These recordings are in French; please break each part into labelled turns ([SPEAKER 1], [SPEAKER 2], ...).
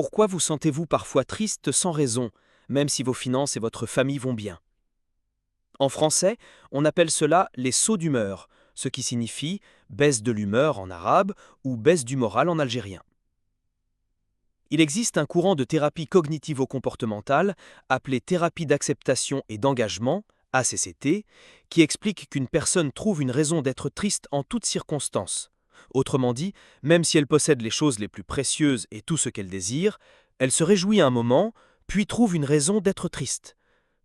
[SPEAKER 1] Pourquoi vous sentez-vous parfois triste sans raison, même si vos finances et votre famille vont bien? En français, on appelle cela les sauts d'humeur, ce qui signifie baisse de l'humeur en arabe ou baisse du moral en algérien. Il existe un courant de thérapie cognitivo-comportementale appelé thérapie d'acceptation et d'engagement, ACCT, qui explique qu'une personne trouve une raison d'être triste en toutes circonstances. Autrement dit, même si elle possède les choses les plus précieuses et tout ce qu'elle désire, elle se réjouit un moment, puis trouve une raison d'être triste.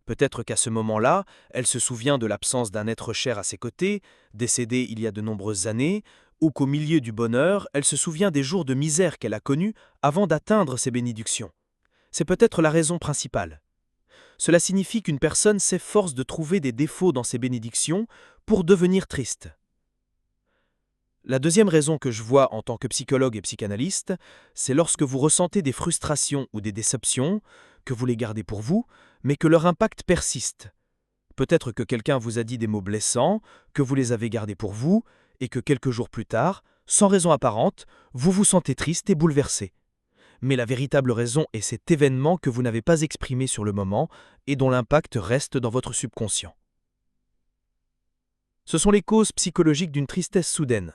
[SPEAKER 1] Peut-être qu'à ce moment-là, elle se souvient de l'absence d'un être cher à ses côtés, décédé il y a de nombreuses années, ou qu'au milieu du bonheur, elle se souvient des jours de misère qu'elle a connus avant d'atteindre ces bénédictions. C'est peut-être la raison principale. Cela signifie qu'une personne s'efforce de trouver des défauts dans ses bénédictions pour devenir triste. La deuxième raison que je vois en tant que psychologue et psychanalyste, c'est lorsque vous ressentez des frustrations ou des déceptions, que vous les gardez pour vous, mais que leur impact persiste. Peut-être que quelqu'un vous a dit des mots blessants, que vous les avez gardés pour vous, et que quelques jours plus tard, sans raison apparente, vous vous sentez triste et bouleversé. Mais la véritable raison est cet événement que vous n'avez pas exprimé sur le moment et dont l'impact reste dans votre subconscient. Ce sont les causes psychologiques d'une tristesse soudaine.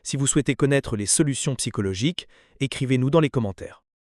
[SPEAKER 1] Si vous souhaitez connaître les solutions psychologiques, écrivez-nous dans les commentaires.